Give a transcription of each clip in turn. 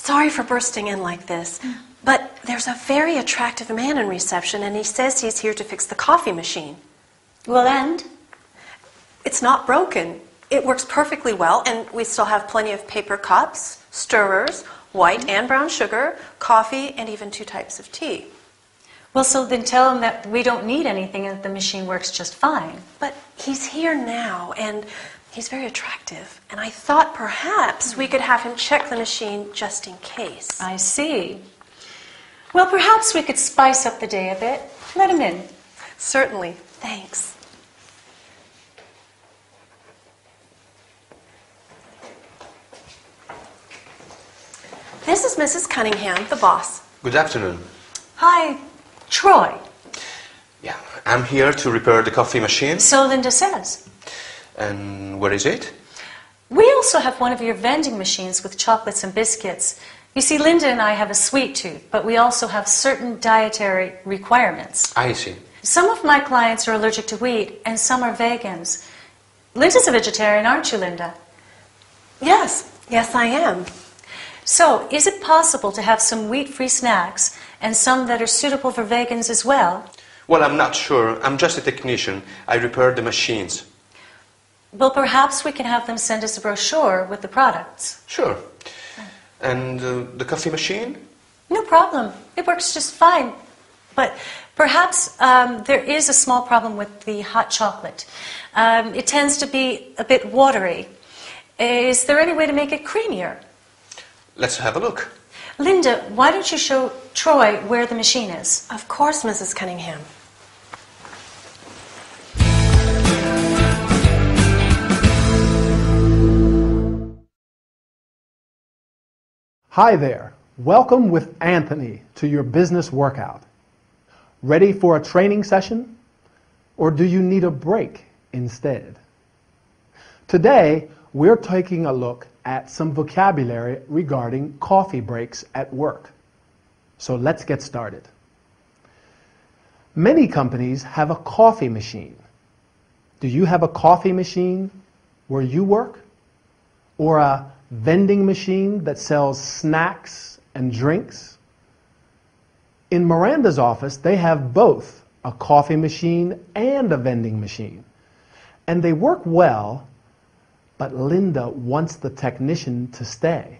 Sorry for bursting in like this, but there's a very attractive man in reception, and he says he's here to fix the coffee machine. Well, and? It's not broken. It works perfectly well, and we still have plenty of paper cups, stirrers, white and brown sugar, coffee, and even 2 types of tea. Well, so then tell him that we don't need anything and that the machine works just fine. But he's here now, and he's very attractive, and I thought perhaps we could have him check the machine just in case. I see. Well, perhaps we could spice up the day a bit. Let him in. Certainly. Thanks. This is Mrs. Cunningham, the boss. Good afternoon. Hi, Troy. Yeah, I'm here to repair the coffee machine. So Linda says. And where is it? We also have one of your vending machines with chocolates and biscuits. You see, Linda and I have a sweet tooth, but we also have certain dietary requirements. I see. Some of my clients are allergic to wheat, and some are vegans. Linda's a vegetarian, aren't you, Linda? Yes, I am. So, is it possible to have some wheat-free snacks and some that are suitable for vegans as well? Well, I'm not sure. I'm just a technician. I repair the machines. Well, perhaps we can have them send us a brochure with the products. Sure. And the coffee machine? No problem. It works just fine. But perhaps there is a small problem with the hot chocolate. It tends to be a bit watery. Is there any way to make it creamier? Let's have a look. Linda, why don't you show Troy where the machine is? Of course, Mrs. Cunningham. Hi there. Welcome with Anthony to your business workout. Ready for a training session? Or do you need a break instead? Today, we're taking a look at some vocabulary regarding coffee breaks at work. So let's get started. Many companies have a coffee machine. Do you have a coffee machine where you work? Or a vending machine that sells snacks and drinks? In Miranda's office, they have both a coffee machine and a vending machine. And they work well, but Linda wants the technician to stay.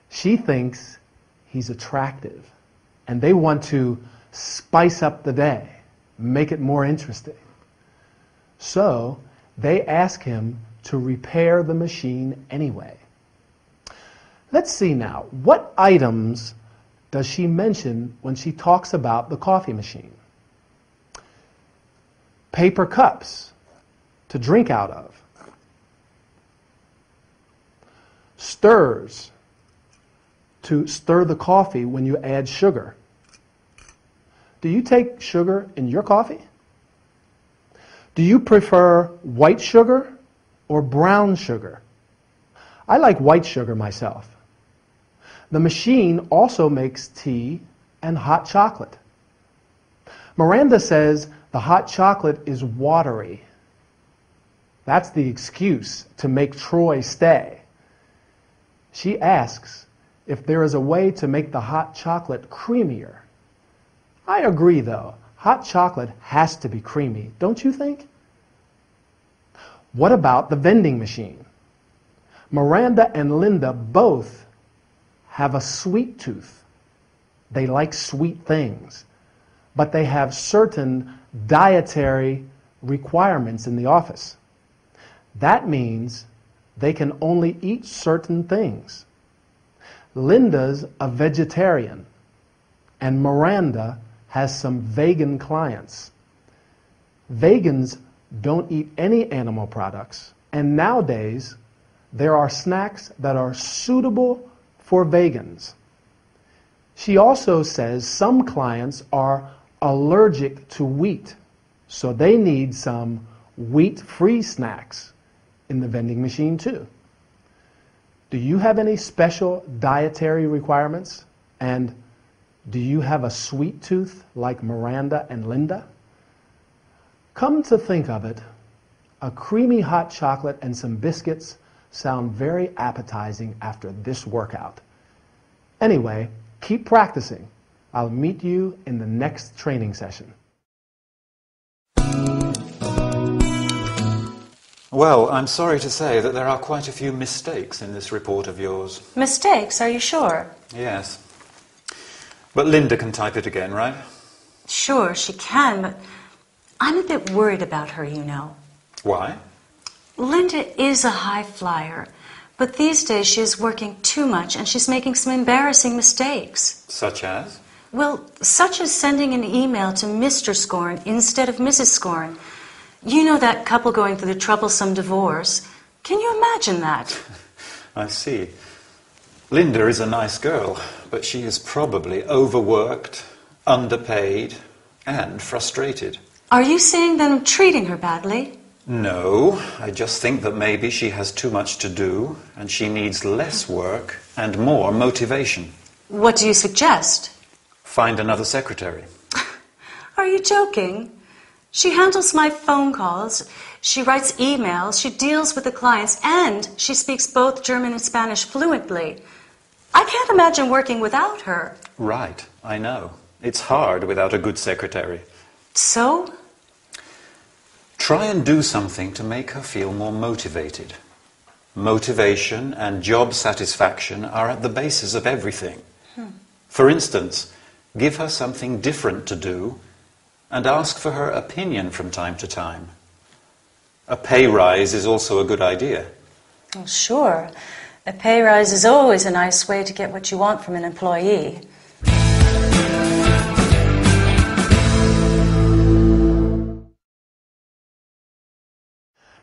She thinks he's attractive, and they want to spice up the day, make it more interesting. So they ask him to repair the machine anyway. Let's see now, what items does she mention when she talks about the coffee machine? Paper cups to drink out of. Stirrers to stir the coffee when you add sugar. Do you take sugar in your coffee? Do you prefer white sugar or brown sugar? I like white sugar myself. The machine also makes tea and hot chocolate. Miranda says the hot chocolate is watery. That's the excuse to make Troy stay. She asks if there is a way to make the hot chocolate creamier. I agree, though. Hot chocolate has to be creamy, don't you think? What about the vending machine? Miranda and Linda both have a sweet tooth. They like sweet things, but they have certain dietary requirements in the office. That means they can only eat certain things. Linda's a vegetarian, and Miranda has some vegan clients. Vegans don't eat any animal products, and nowadays there are snacks that are suitable for vegans. She also says some clients are allergic to wheat, so they need some wheat-free snacks in the vending machine too. Do you have any special dietary requirements? And do you have a sweet tooth like Miranda and Linda? Come to think of it, a creamy hot chocolate and some biscuits sound very appetizing after this workout. Anyway, keep practicing. I'll meet you in the next training session. Well, I'm sorry to say that there are quite a few mistakes in this report of yours. Mistakes, are you sure? Yes. But Linda can type it again, right? Sure, she can, but I'm a bit worried about her, you know. Why? Linda is a high flyer, but these days she is working too much and she's making some embarrassing mistakes. Such as? Well, such as sending an email to Mr. Scorn instead of Mrs. Scorn. You know that couple going through the troublesome divorce. Can you imagine that? I see. Linda is a nice girl, but she is probably overworked, underpaid, and frustrated. Are you saying that I'm treating her badly? No, I just think that maybe she has too much to do, and she needs less work and more motivation. What do you suggest? Find another secretary. Are you joking? She handles my phone calls, she writes emails, she deals with the clients, and she speaks both German and Spanish fluently. I can't imagine working without her. Right, I know. It's hard without a good secretary. So? Try and do something to make her feel more motivated. Motivation and job satisfaction are at the basis of everything. For instance, give her something different to do and ask for her opinion from time to time. A pay rise is also a good idea. Well, sure. A pay rise is always a nice way to get what you want from an employee.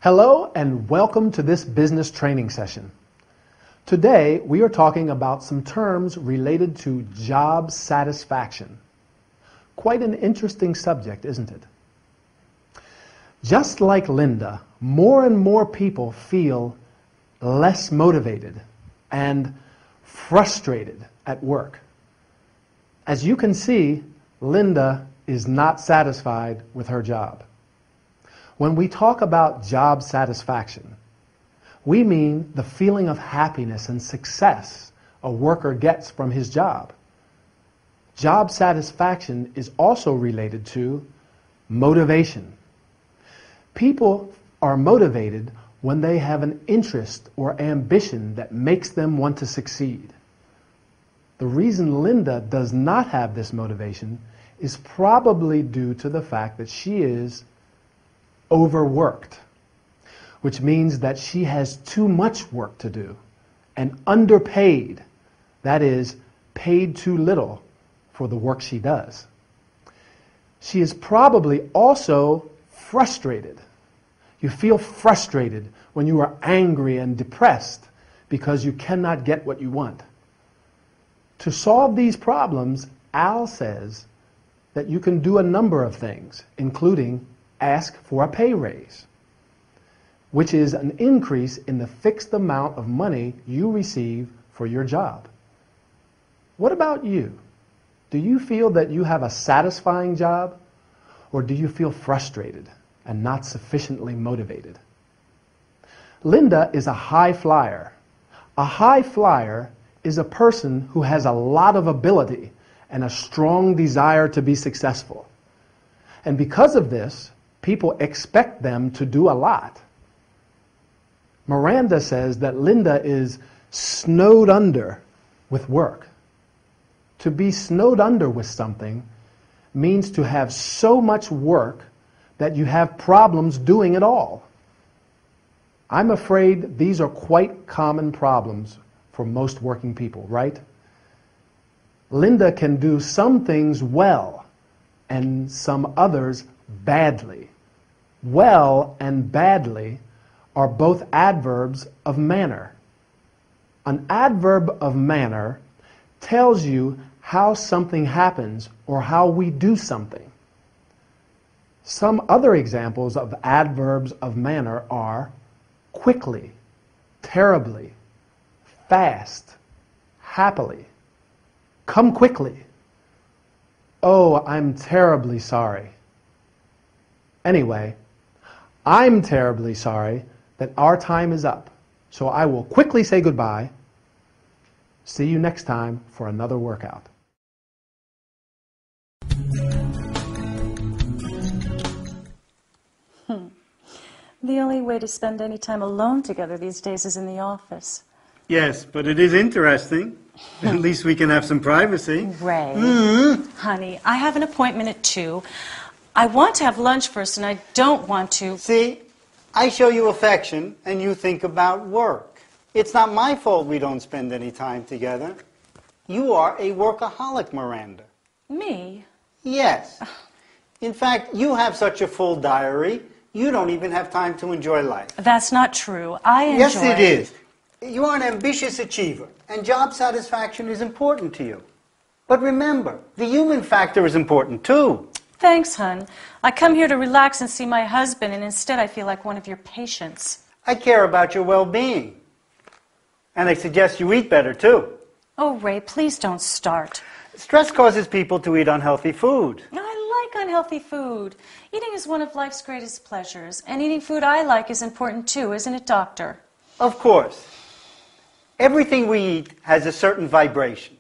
Hello and welcome to this business training session. Today we are talking about some terms related to job satisfaction. Quite an interesting subject, isn't it? Just like Linda, more and more people feel less motivated and frustrated at work. As you can see, Linda is not satisfied with her job. When we talk about job satisfaction, we mean the feeling of happiness and success a worker gets from his job. Job satisfaction is also related to motivation. People are motivated when they have an interest or ambition that makes them want to succeed. The reason Linda does not have this motivation is probably due to the fact that she is overworked, which means that she has too much work to do, and underpaid, that is, paid too little for the work she does. She is probably also frustrated. You feel frustrated when you are angry and depressed because you cannot get what you want. To solve these problems, Al says that you can do a number of things, including ask for a pay raise, which is an increase in the fixed amount of money you receive for your job. What about you? Do you feel that you have a satisfying job, or do you feel frustrated and not sufficiently motivated? Linda is a high flyer. A high flyer is a person who has a lot of ability and a strong desire to be successful. And because of this, people expect them to do a lot. Miranda says that Linda is snowed under with work. To be snowed under with something means to have so much work that you have problems doing it all. I'm afraid these are quite common problems for most working people, right? Linda can do some things well and some others badly. Well and badly are both adverbs of manner. An adverb of manner tells you how something happens or how we do something. Some other examples of adverbs of manner are quickly, terribly, fast, happily, come quickly, oh, I'm terribly sorry. Anyway, I'm terribly sorry that our time is up, so I will quickly say goodbye. See you next time for another workout. The only way to spend any time alone together these days is in the office. Yes, but it is interesting. At least we can have some privacy. Ray, honey, I have an appointment at 2. I want to have lunch first, and I don't want to... See, I show you affection, and you think about work. It's not my fault we don't spend any time together. You are a workaholic, Miranda. Me? Yes. In fact, you have such a full diary, you don't even have time to enjoy life. That's not true. I enjoy... Yes, it is. You are an ambitious achiever, and job satisfaction is important to you. But remember, the human factor is important too. Thanks, hon. I come here to relax and see my husband, and instead I feel like one of your patients. I care about your well-being. And I suggest you eat better too. Oh, Ray, please don't start. Stress causes people to eat unhealthy food. I like unhealthy food. Eating is one of life's greatest pleasures, and eating food I like is important too, isn't it, Doctor? Of course. Everything we eat has a certain vibration.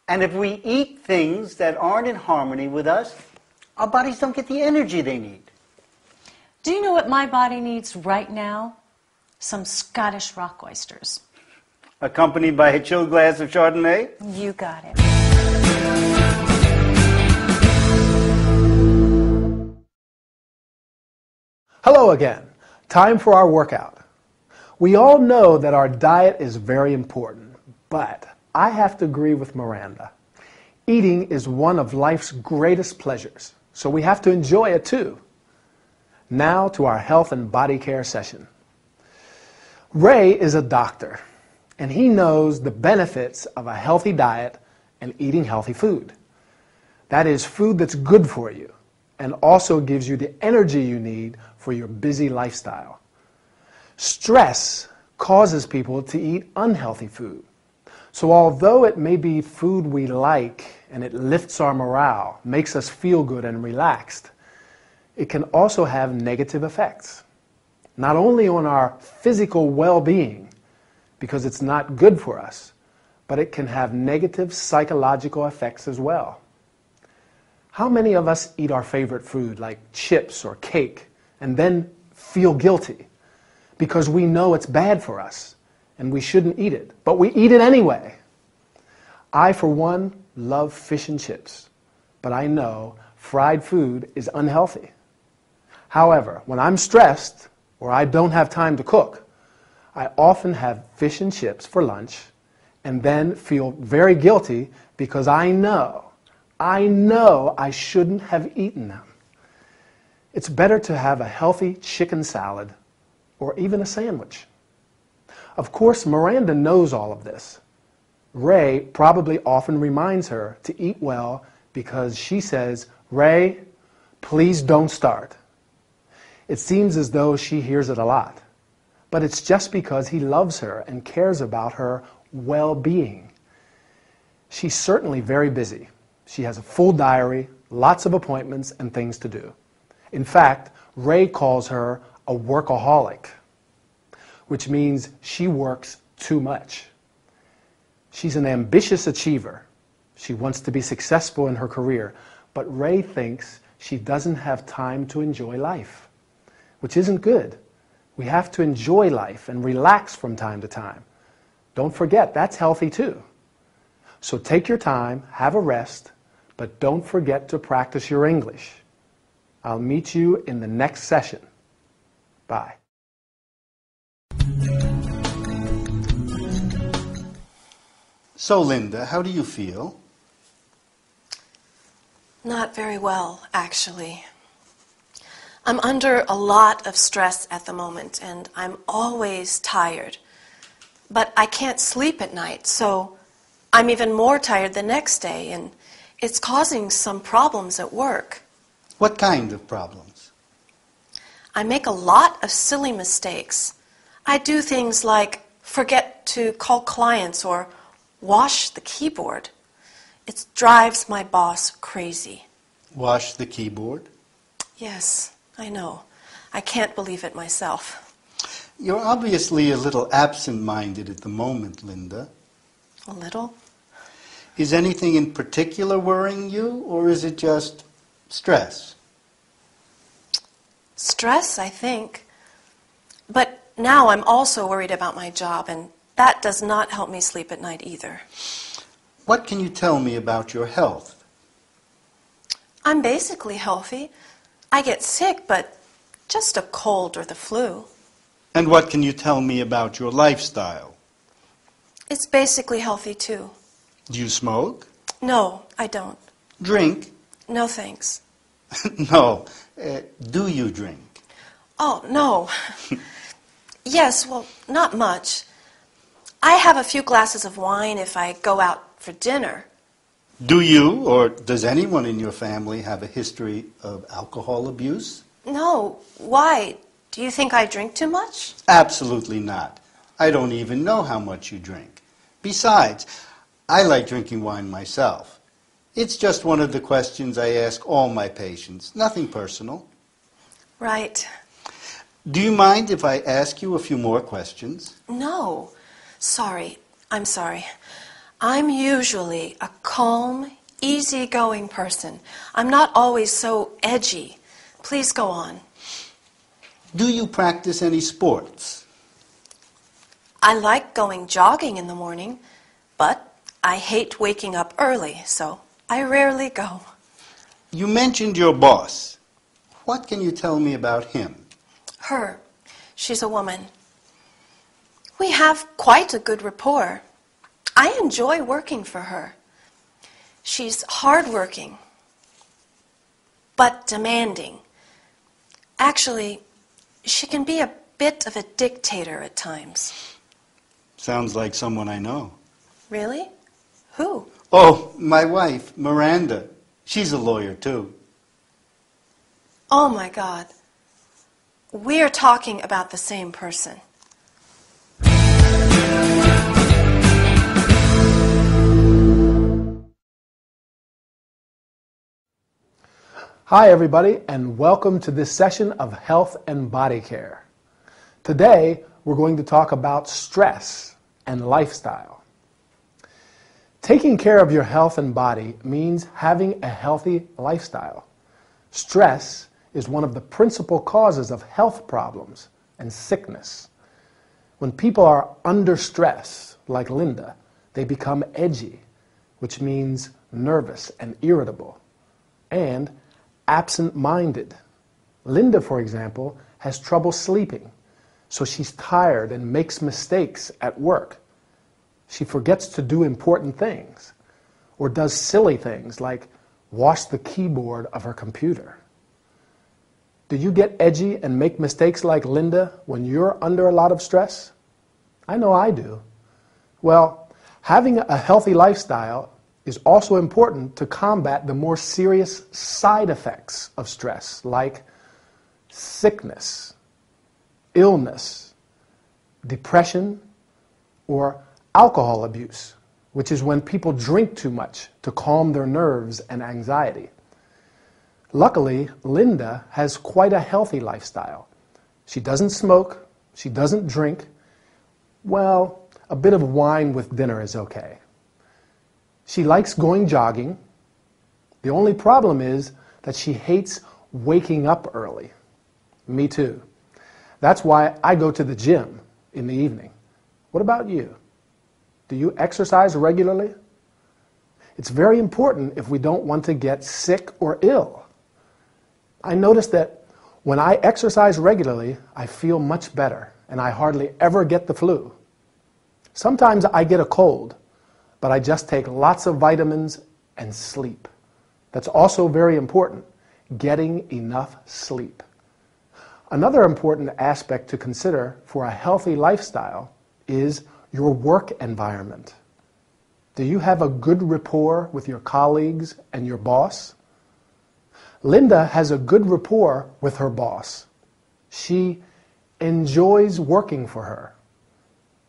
And if we eat things that aren't in harmony with us, our bodies don't get the energy they need. Do you know what my body needs right now? Some Scottish rock oysters. Accompanied by a chilled glass of Chardonnay? You got it. Hello again. Time for our workout. We all know that our diet is very important, but I have to agree with Miranda. Eating is one of life's greatest pleasures, so we have to enjoy it too. Now to our health and body care session. Ray is a doctor, and he knows the benefits of a healthy diet and eating healthy food. That is food that's good for you and also gives you the energy you need for your busy lifestyle. Stress causes people to eat unhealthy food. So although it may be food we like and it lifts our morale, makes us feel good and relaxed, it can also have negative effects. Not only on our physical well-being, because it's not good for us, but it can have negative psychological effects as well. How many of us eat our favorite food like chips or cake and then feel guilty because we know it's bad for us and we shouldn't eat it, but we eat it anyway? I, for one, love fish and chips, but I know fried food is unhealthy. However, when I'm stressed or I don't have time to cook, I often have fish and chips for lunch and then feel very guilty because I know I shouldn't have eaten them. It's better to have a healthy chicken salad or even a sandwich. Of course, Miranda knows all of this. Ray probably often reminds her to eat well because she says, "Ray, please don't start." It seems as though she hears it a lot, but it's just because he loves her and cares about her well-being. She's certainly very busy. She has a full diary, lots of appointments and things to do. In fact, Ray calls her a workaholic, which means she works too much. She's an ambitious achiever. She wants to be successful in her career, but Ray thinks she doesn't have time to enjoy life, which isn't good. We have to enjoy life and relax from time to time. Don't forget, that's healthy too. So take your time, have a rest, but don't forget to practice your English. I'll meet you in the next session. Bye. So, Linda, how do you feel? Not very well, actually. I'm under a lot of stress at the moment, and I'm always tired. But I can't sleep at night, so I'm even more tired the next day, and it's causing some problems at work. What kind of problems? I make a lot of silly mistakes. I do things like forget to call clients or wash the keyboard. It drives my boss crazy. Wash the keyboard? Yes, I know. I can't believe it myself. You're obviously a little absent-minded at the moment, Linda. A little. Is anything in particular worrying you, or is it just stress? Stress, I think. But now I'm also worried about my job, and that does not help me sleep at night either. What can you tell me about your health? I'm basically healthy. I get sick, but just a cold or the flu. And what can you tell me about your lifestyle? It's basically healthy too. Do you smoke? No, I don't. Drink? No thanks. No. Do you drink? Oh, no. Yes, well, not much. I have a few glasses of wine if I go out for dinner. Do you, or does anyone in your family have a history of alcohol abuse? No, why? Do you think I drink too much? Absolutely not. I don't even know how much you drink. Besides, I like drinking wine myself. It's just one of the questions I ask all my patients, nothing personal. Right. Do you mind if I ask you a few more questions? No. Sorry. I'm sorry. I'm usually a calm, easygoing person. I'm not always so edgy. Please go on. Do you practice any sports? I like going jogging in the morning, but I hate waking up early, so I rarely go. You mentioned your boss. What can you tell me about him? Her. She's a woman. We have quite a good rapport. I enjoy working for her. She's hardworking, but demanding. Actually, she can be a bit of a dictator at times. Sounds like someone I know. Really? Who? Oh, my wife, Miranda. She's a lawyer, too. Oh, my God. We're talking about the same person. Hi everybody, and welcome to this session of Health and Body Care. Today we're going to talk about stress and lifestyle. Taking care of your health and body means having a healthy lifestyle. Stress is one of the principal causes of health problems and sickness. When people are under stress, like Linda, they become edgy, which means nervous and irritable, and absent-minded. Linda, for example, has trouble sleeping, so she's tired and makes mistakes at work. She forgets to do important things, or does silly things like wash the keyboard of her computer. Do you get edgy and make mistakes like Linda when you're under a lot of stress? I know I do. Well, having a healthy lifestyle is also important to combat the more serious side effects of stress, like sickness, illness, depression, or alcohol abuse, which is when people drink too much to calm their nerves and anxiety. Luckily, Linda has quite a healthy lifestyle. She doesn't smoke, she doesn't drink. Well, a bit of wine with dinner is okay. She likes going jogging. The only problem is that she hates waking up early. Me too. That's why I go to the gym in the evening. What about you? Do you exercise regularly? It's very important if we don't want to get sick or ill. I notice that when I exercise regularly, I feel much better and I hardly ever get the flu. Sometimes I get a cold, but I just take lots of vitamins and sleep. That's also very important, getting enough sleep. Another important aspect to consider for a healthy lifestyle is your work environment. Do you have a good rapport with your colleagues and your boss? Linda has a good rapport with her boss. She enjoys working for her.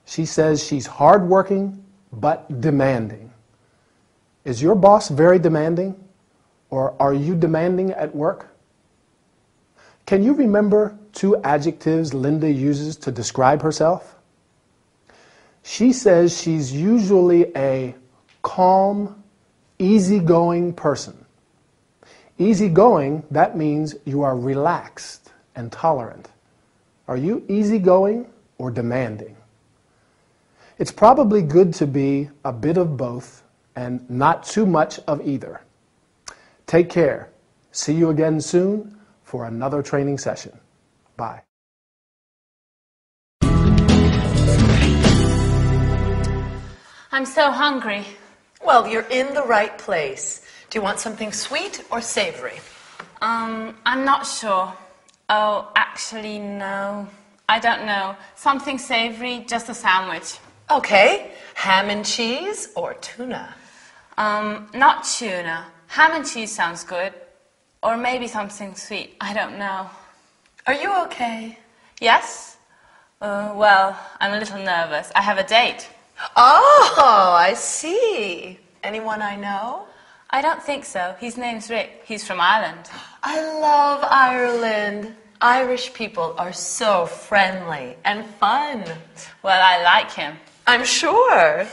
She says she's hardworking but demanding. Is your boss very demanding, or are you demanding at work? Can you remember 2 adjectives Linda uses to describe herself? She says she's usually a calm, easygoing person. Easygoing, that means you are relaxed and tolerant. Are you easygoing or demanding? It's probably good to be a bit of both and not too much of either. Take care. See you again soon for another training session. Bye. I'm so hungry. Well, you're in the right place. Do you want something sweet or savory? I'm not sure. Oh, actually, no. I don't know. Something savory, just a sandwich. Okay. Ham and cheese or tuna? Not tuna. Ham and cheese sounds good. Or maybe something sweet. I don't know. Are you okay? Yes? Well, I'm a little nervous. I have a date. Oh, I see. Anyone I know? I don't think so. His name's Rick. He's from Ireland. I love Ireland. Irish people are so friendly and fun. Well, I like him. I'm sure.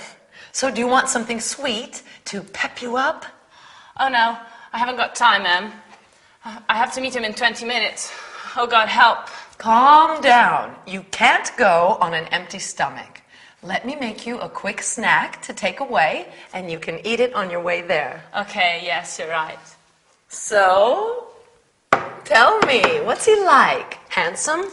So do you want something sweet to pep you up? Oh, no. I haven't got time, Em. I have to meet him in 20 minutes. Oh, God, help. Calm down. You can't go on an empty stomach. Let me make you a quick snack to take away, and you can eat it on your way there. Okay, yes, you're right. So, tell me, what's he like? Handsome?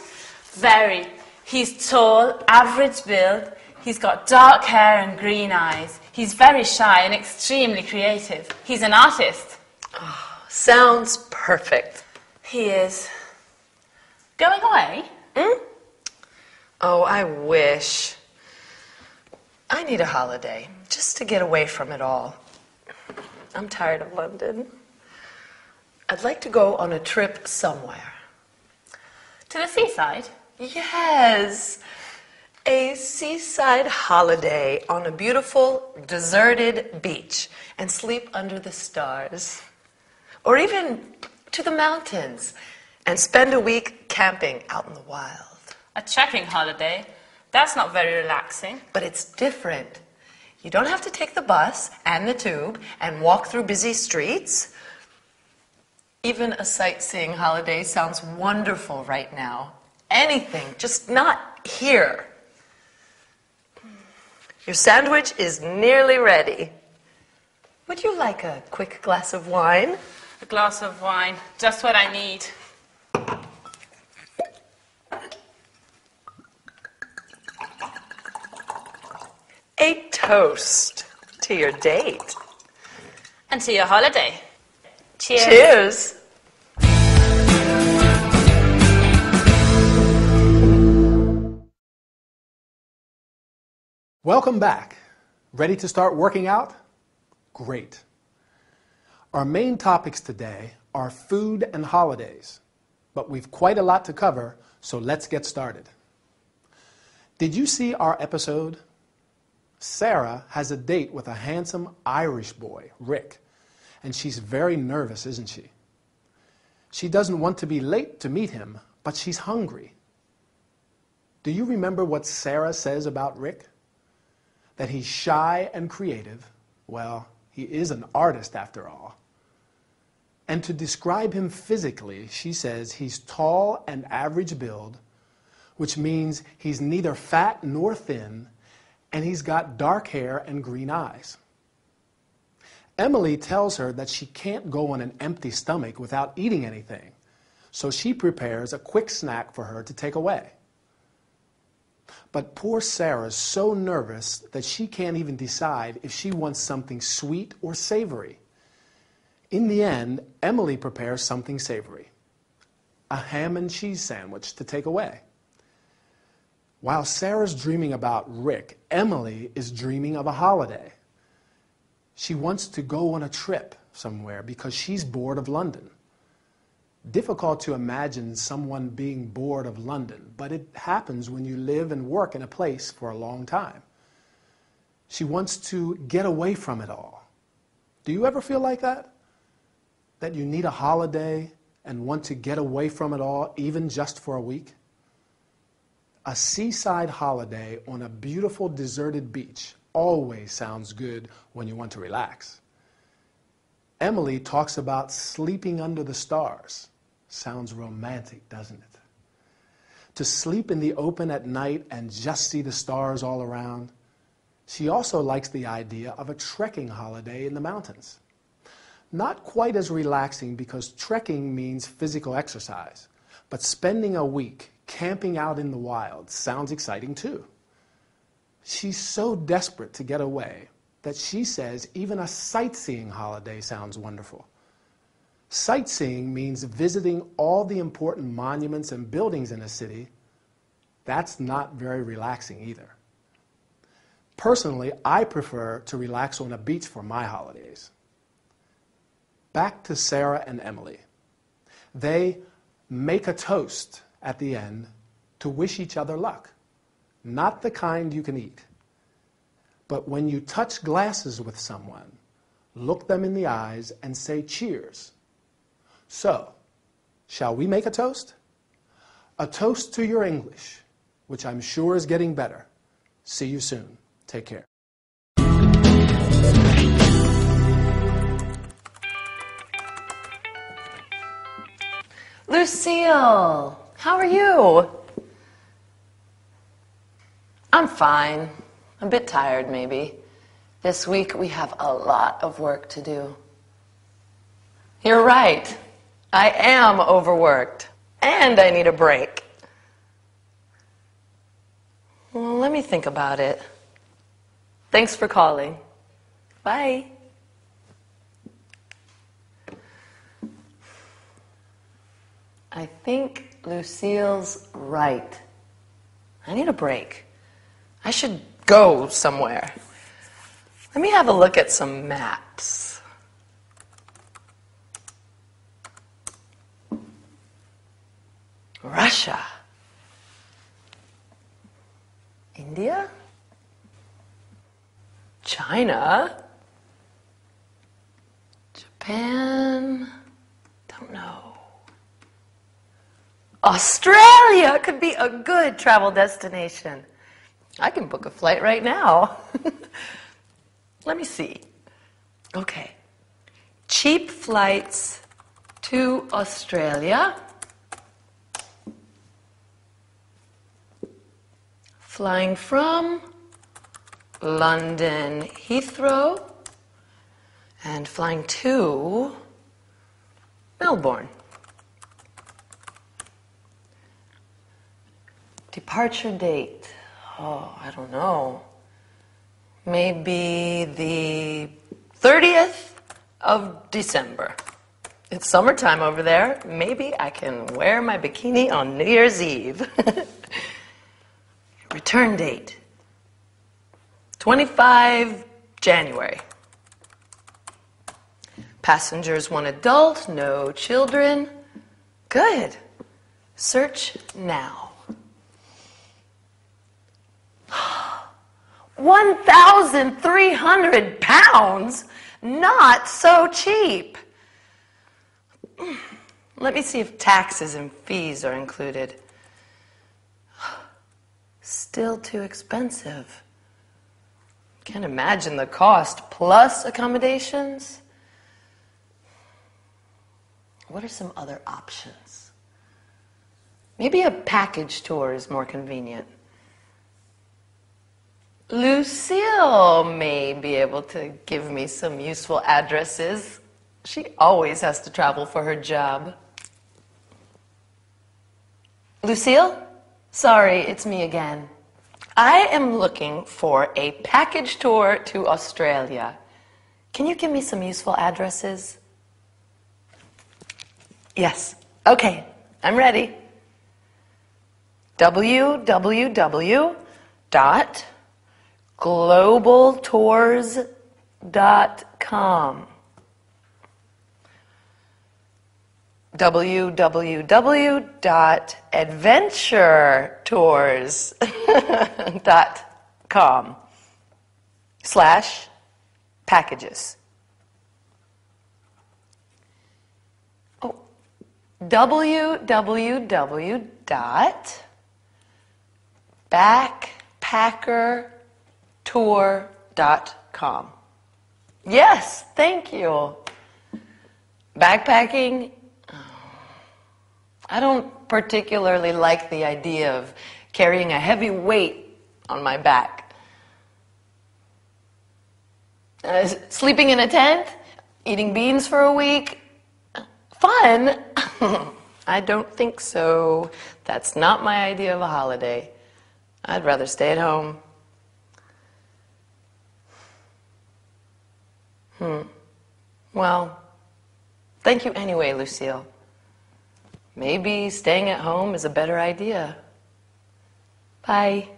Very. He's tall, average build. He's got dark hair and green eyes. He's very shy and extremely creative. He's an artist. Oh, sounds perfect. He is. Going away? Oh, I wish. I need a holiday, just to get away from it all. I'm tired of London. I'd like to go on a trip somewhere. To the seaside? Yes, a seaside holiday on a beautiful, deserted beach and sleep under the stars. Or even to the mountains and spend a week camping out in the wild. A trekking holiday? That's not very relaxing. But it's different. You don't have to take the bus and the tube and walk through busy streets. Even a sightseeing holiday sounds wonderful right now. Anything, just not here. Your sandwich is nearly ready. Would you like a quick glass of wine? A glass of wine, just what I need. A toast to your date. And to your holiday. Cheers. Cheers. Welcome back. Ready to start working out? Great. Our main topics today are food and holidays, but we've quite a lot to cover, so let's get started. Did you see our episode? Sarah has a date with a handsome Irish boy, Rick, and she's very nervous, isn't she? She doesn't want to be late to meet him, but she's hungry. Do you remember what Sarah says about Rick? That he's shy and creative. Well, he is an artist after all. And to describe him physically, she says he's tall and average build, which means he's neither fat nor thin, and he's got dark hair and green eyes. Emily tells her that she can't go on an empty stomach without eating anything, so she prepares a quick snack for her to take away. But poor Sarah's so nervous that she can't even decide if she wants something sweet or savory. In the end, Emily prepares something savory, a ham and cheese sandwich to take away. While Sarah's dreaming about Rick, Emily is dreaming of a holiday. She wants to go on a trip somewhere because she's bored of London. Difficult to imagine someone being bored of London, but it happens when you live and work in a place for a long time. She wants to get away from it all. Do you ever feel like that? That you need a holiday and want to get away from it all, even just for a week? A seaside holiday on a beautiful deserted beach always sounds good when you want to relax. Emily talks about sleeping under the stars. Sounds romantic, doesn't it? To sleep in the open at night and just see the stars all around. She also likes the idea of a trekking holiday in the mountains. Not quite as relaxing because trekking means physical exercise, but spending a week camping out in the wild sounds exciting too. She's so desperate to get away that she says even a sightseeing holiday sounds wonderful. Sightseeing means visiting all the important monuments and buildings in a city. That's not very relaxing either. Personally, I prefer to relax on a beach for my holidays. Back to Sarah and Emily. They make a toast at the end to wish each other luck. Not the kind you can eat. But when you touch glasses with someone, look them in the eyes and say cheers. So, shall we make a toast? A toast to your English, which I'm sure is getting better. See you soon. Take care. Lucille, how are you? I'm fine. A bit tired, maybe. This week we have a lot of work to do. You're right. I am overworked. And I need a break. Well, let me think about it. Thanks for calling. Bye. I think Lucille's right. I need a break. I should go somewhere. Let me have a look at some maps. Russia. India. China. Japan. Don't know. Australia could be a good travel destination. I can book a flight right now. Let me see. Okay. Cheap flights to Australia. Flying from London Heathrow and flying to Melbourne. Departure date. Oh, I don't know. Maybe the 30th of December. It's summertime over there. Maybe I can wear my bikini on New Year's Eve. Return date. 25 January. Passengers 1 adult, no children. Good. Search now. 1,300 pounds? Not so cheap. Let me see if taxes and fees are included. Still too expensive. Can't imagine the cost plus accommodations. What are some other options? Maybe a package tour is more convenient. Lucille may be able to give me some useful addresses. She always has to travel for her job. Lucille? Sorry, it's me again. I am looking for a package tour to Australia. Can you give me some useful addresses? Yes. Okay, I'm ready. www.globaltours.com www.adventuretours.com/packages. Oh, www.globaltours.com Backpackertour.com. Yes, thank you. Backpacking, I don't particularly like the idea of carrying a heavy weight on my back. Sleeping in a tent, eating beans for a week, fun? I don't think so. That's not my idea of a holiday. I'd rather stay at home. Well, thank you anyway, Lucille. Maybe staying at home is a better idea. Bye.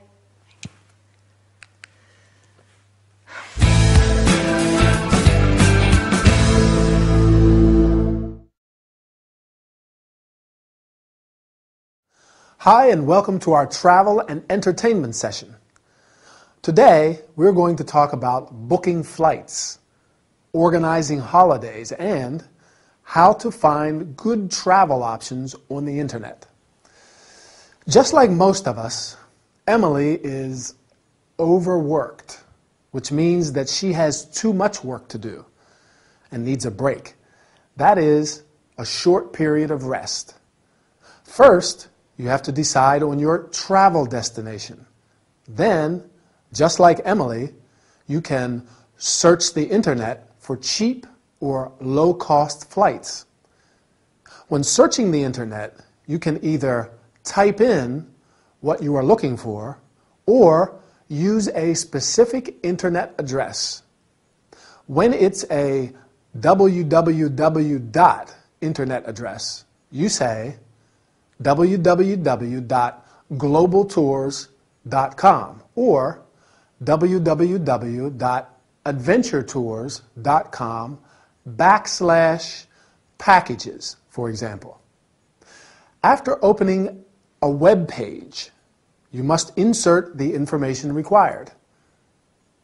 Hi, and welcome to our travel and entertainment session. Today, we're going to talk about booking flights, organizing holidays, and how to find good travel options on the internet. Just like most of us, Emily is overworked, which means that she has too much work to do and needs a break. That is a short period of rest. First, you have to decide on your travel destination. Then, just like Emily, you can search the internet for cheap or low-cost flights. When searching the internet, you can either type in what you are looking for or use a specific internet address. When it's a www. Internet address, you say www.globaltours.com or www.adventuretours.com/packages, for example. After opening a web page, you must insert the information required.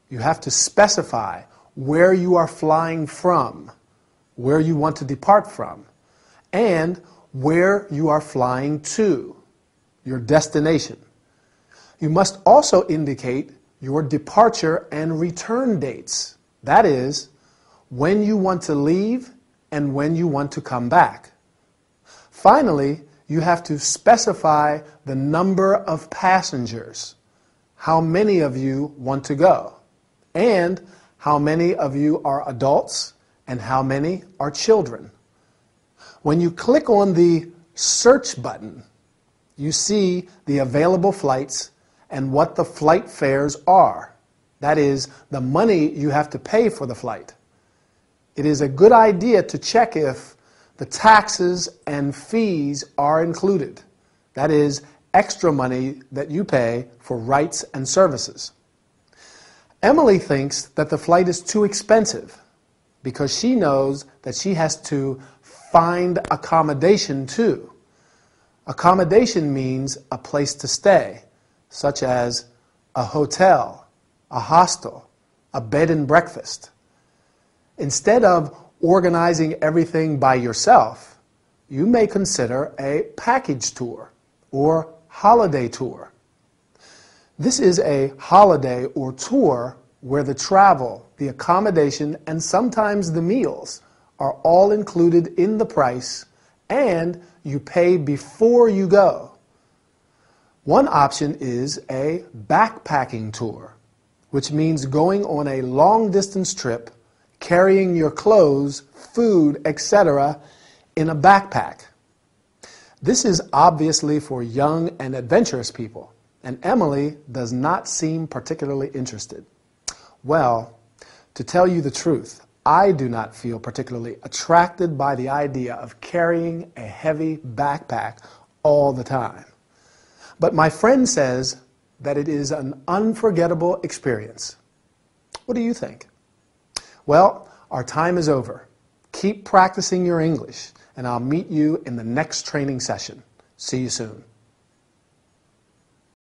You have to specify where you are flying from, where you want to depart from, and where you are flying to, your destination. You must also indicate your departure and return dates. That is, when you want to leave and when you want to come back. Finally, you have to specify the number of passengers, how many of you want to go, and how many of you are adults and how many are children. When you click on the search button, you see the available flights and what the flight fares are. That is, the money you have to pay for the flight. It is a good idea to check if the taxes and fees are included. That is, extra money that you pay for rights and services. Emily thinks that the flight is too expensive because she knows that she has to find accommodation too. Accommodation means a place to stay, such as a hotel, a hostel, a bed and breakfast. Instead of organizing everything by yourself, you may consider a package tour or holiday tour. This is a holiday or tour where the travel, the accommodation, and sometimes the meals are all included in the price and you pay before you go. One option is a backpacking tour, which means going on a long-distance trip, carrying your clothes, food, etc. in a backpack. This is obviously for young and adventurous people, and Emily does not seem particularly interested. Well, to tell you the truth, I do not feel particularly attracted by the idea of carrying a heavy backpack all the time. But my friend says that it is an unforgettable experience. What do you think? Well, our time is over. Keep practicing your English, and I'll meet you in the next training session. See you soon.